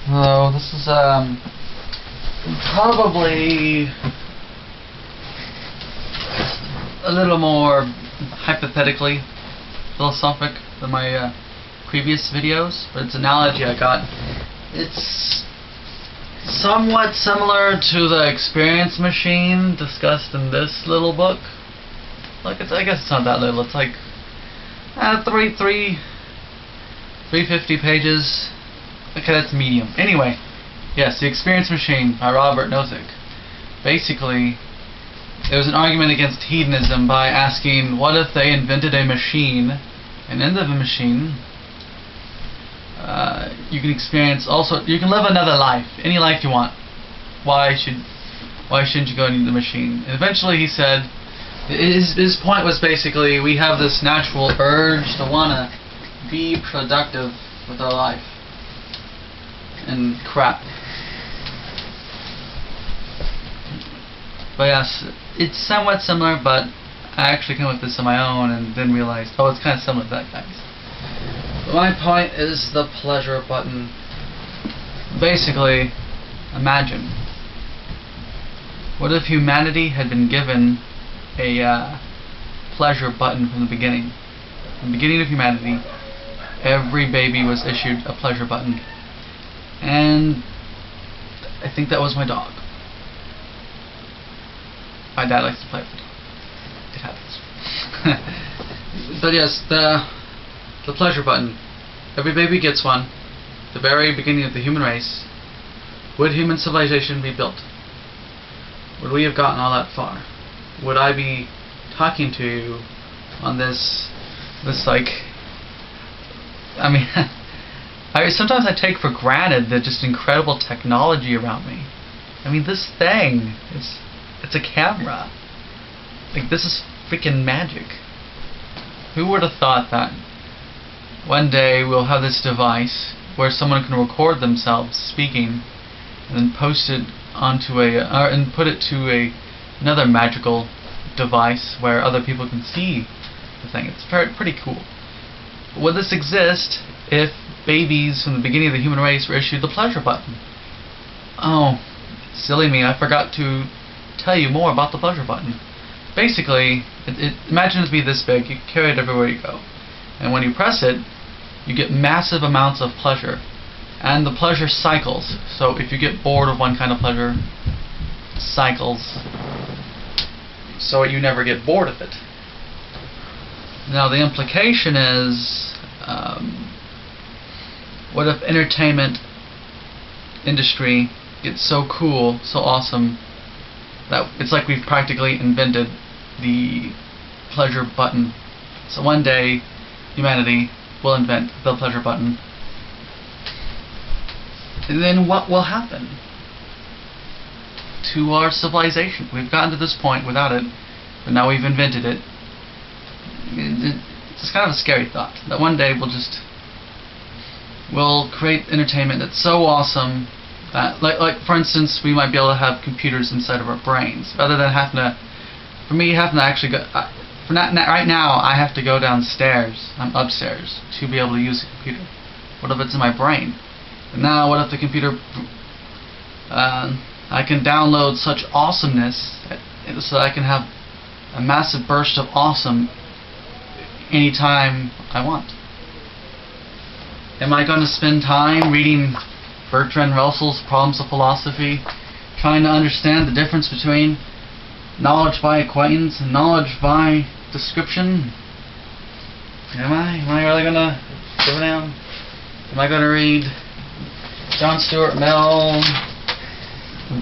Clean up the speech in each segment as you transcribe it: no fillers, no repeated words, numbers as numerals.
Hello, this is probably a little more hypothetically philosophic than my previous videos, but it's an analogy I got. It's somewhat similar to the experience machine discussed in this little book. Like, I guess it's not that little. It's like 350 pages. Okay, that's medium. Anyway, yes, The Experience Machine by Robert Nozick. Basically, there was an argument against hedonism by asking, what if they invented a machine, and in the machine, you can experience you can live another life, any life you want. Why shouldn't you go into the machine? And eventually he said, his point was basically, we have this natural urge to want to be productive with our life. And crap. But yes, it's somewhat similar, but I actually came up with this on my own and then realized, oh, it's kind of similar to that, guys. But my point is the pleasure button. Basically, imagine, what if humanity had been given a pleasure button from the beginning? From the beginning of humanity, every baby was issued a pleasure button. And I think that was my dog. My dad likes to play with the dog. It happens. But yes, the pleasure button. Every baby gets one. The very beginning of the human race. Would human civilization be built? Would we have gotten all that far? Would I be talking to you on this like, I mean, sometimes I take for granted the just incredible technology around me. I mean, this thing, it's a camera. Like, this is freaking magic. Who would have thought that one day we'll have this device where someone can record themselves speaking and then post it onto and put it to another magical device where other people can see the thing. It's pretty cool. Would this exist if babies from the beginning of the human race were issued the pleasure button? Oh, silly me, I forgot to tell you more about the pleasure button. Basically, imagine it to be this big, you carry it everywhere you go. And when you press it, you get massive amounts of pleasure. And the pleasure cycles. So if you get bored of one kind of pleasure, it cycles. So you never get bored of it. Now the implication is, what if entertainment industry gets so cool, so awesome, that it's like we've practically invented the pleasure button. So one day, humanity will invent the pleasure button. And then what will happen to our civilization? We've gotten to this point without it, but now we've invented it. It's kind of a scary thought that one day we'll create entertainment that's so awesome that, like for instance, we might be able to have computers inside of our brains rather than having to actually go. Right now, I have to go downstairs. I'm upstairs to be able to use a computer. What if it's in my brain? And now, what if the computer? I can download such awesomeness so I can have a massive burst of awesome anytime I want. Am I going to spend time reading Bertrand Russell's Problems of Philosophy, trying to understand the difference between knowledge by acquaintance and knowledge by description? Am I really going to give it down? Am I going to read John Stuart Mill,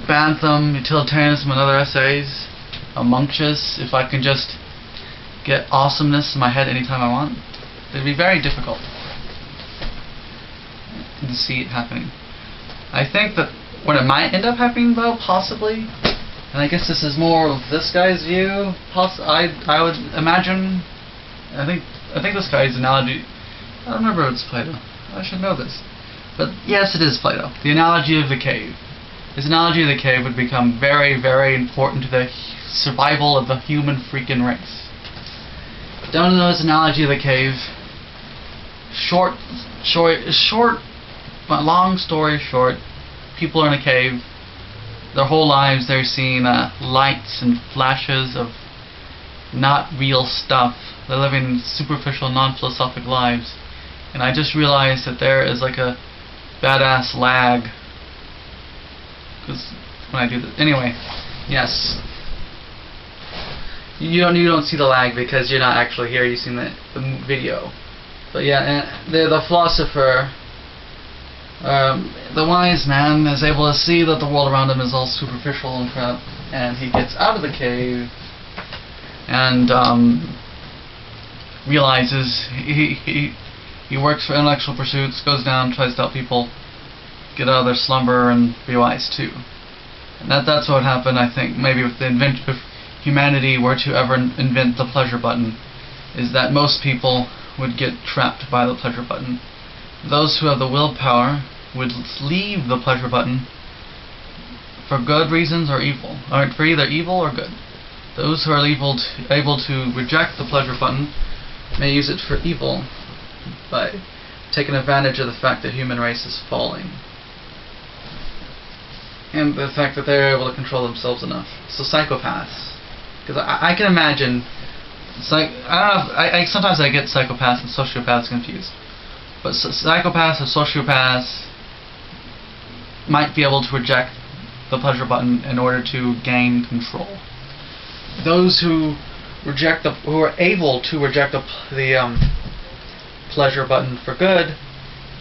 Bantham, Utilitarianism, and other essays amongst us if I can just get awesomeness in my head anytime I want? It'd be very difficult to see it happening. I think that what it might end up happening, though, possibly, and I guess this is more of this guy's view, I would imagine, I think this guy's analogy, I don't remember if it's Plato. I should know this. But yes, it is Plato. The analogy of the cave. His analogy of the cave would become very, very important to the survival of the human freaking race. Don't know his analogy of the cave. Short But long story short, people are in a cave. Their whole lives they're seeing lights and flashes of not real stuff. They're living superficial, non-philosophic lives. And I just realized that there is like a badass lag. Because when I do this, anyway, yes. You don't see the lag because you're not actually here. You've seen the video. But yeah, and the philosopher, the wise man, is able to see that the world around him is all superficial and crap, and he gets out of the cave and realizes he works for intellectual pursuits, goes down, tries to help people get out of their slumber and be wise too. And that's what happened, I think, maybe with if humanity were to ever invent the pleasure button, is that most people would get trapped by the pleasure button. Those who have the willpower would leave the pleasure button for good reasons or evil, or for either evil or good. Those who are able to reject the pleasure button may use it for evil by taking advantage of the fact that human race is falling and the fact that they're able to control themselves enough. So psychopaths, because I can imagine, sometimes I get psychopaths and sociopaths confused, but psychopaths and sociopaths might be able to reject the pleasure button in order to gain control. Those who are able to reject the pleasure button for good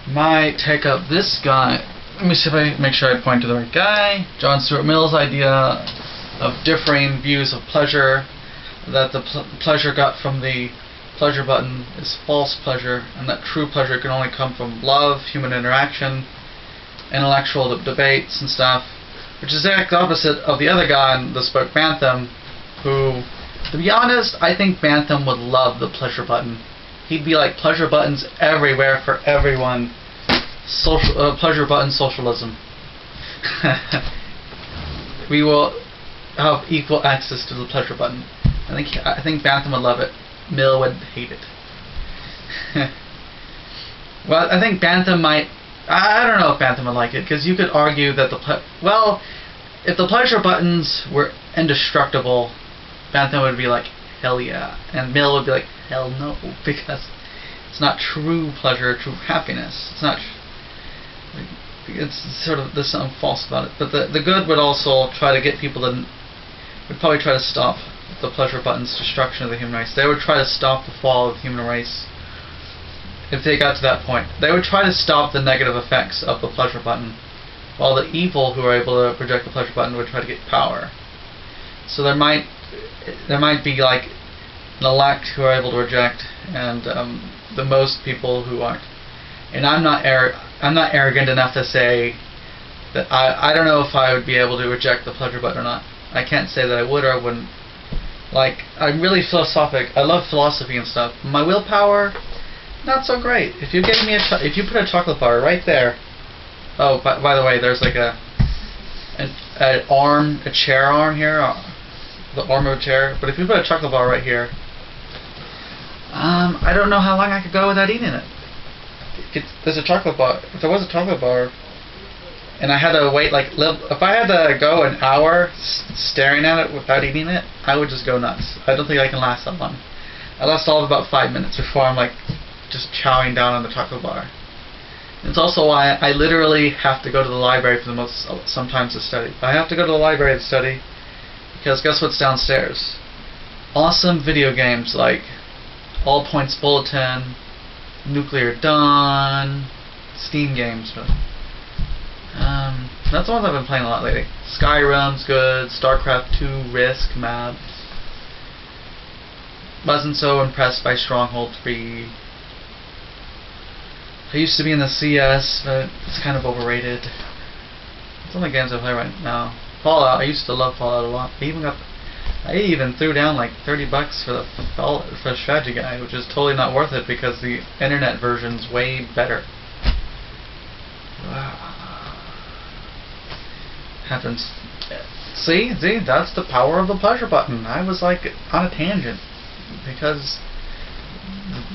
might take up this guy. Let me see if I make sure I point to the right guy. John Stuart Mill's idea of differing views of pleasure, that the pleasure got from the pleasure button is false pleasure, and that true pleasure can only come from love, human interaction, intellectual debates and stuff, which is the exact opposite of the other guy in the book, Bantham, who, to be honest, I think Bantham would love the pleasure button. He'd be like, pleasure buttons everywhere for everyone. Pleasure button socialism. We will have equal access to the pleasure button. I think Bantham would love it. Mill would hate it. Well, I think Bantham might. I don't know if Bantham would like it, because you could argue that if the pleasure buttons were indestructible, Bantham would be like, hell yeah, and Mill would be like, hell no, because it's not true pleasure, true happiness. It's not. It's sort of, there's something false about it. But the good would also try to get people to, would probably try to stop the pleasure button's destruction of the human race. They would try to stop the fall of the human race. If they got to that point, they would try to stop the negative effects of the pleasure button, while the evil who are able to project the pleasure button would try to get power. So there might be like an elect who are able to reject, and the most people who aren't. And I'm not arrogant enough to say that I don't know if I would be able to reject the pleasure button or not. I can't say that I would or I wouldn't. Like, I'm really philosophic. I love philosophy and stuff. My willpower, not so great. If you gave me if you put a chocolate bar right there. Oh, by the way, there's like a chair arm here, the arm of a chair. But if you put a chocolate bar right here, I don't know how long I could go without eating it. There's a chocolate bar. If there was a chocolate bar, and I had to wait if I had to go an hour staring at it without eating it, I would just go nuts. I don't think I can last that long. I last all of about 5 minutes before I'm like just chowing down on the chocolate bar. It's also why I literally have to go to the library sometimes to study. I have to go to the library to study because guess what's downstairs? Awesome video games like All Points Bulletin, Nuclear Dawn, Steam games. That's the ones I've been playing a lot lately. Skyrim's good, StarCraft 2, Risk, Maps. Wasn't so impressed by Stronghold 3. I used to be in the CS, but it's kind of overrated. It's only games I play right now. Fallout, I used to love Fallout a lot. I even threw down like $30 for the strategy guide, which is totally not worth it because the internet version's way better. Happens. See, that's the power of the pleasure button. I was like on a tangent because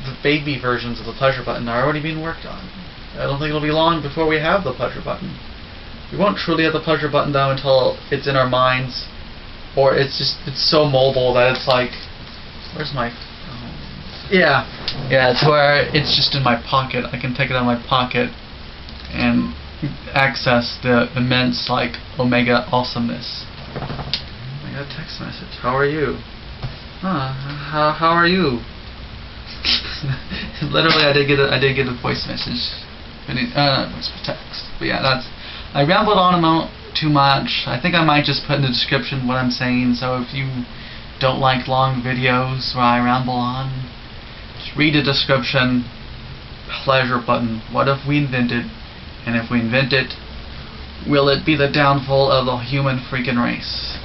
the baby versions of the pleasure button are already being worked on, I don't think it'll be long before we have the pleasure button. We won't truly have the pleasure button though until it's in our minds, or it's so mobile that it's like, where's my phone? Yeah, it's where it's just in my pocket. I can take it out of my pocket and access the immense like omega awesomeness. I got a text message. How are you? How are you? Literally, I did get a voice message. Voice text. But yeah, I rambled on too much. I think I might just put in the description what I'm saying. So if you don't like long videos where I ramble on, just read the description. Pleasure button. What if we invent it? And if we invent it, will it be the downfall of the human freaking race?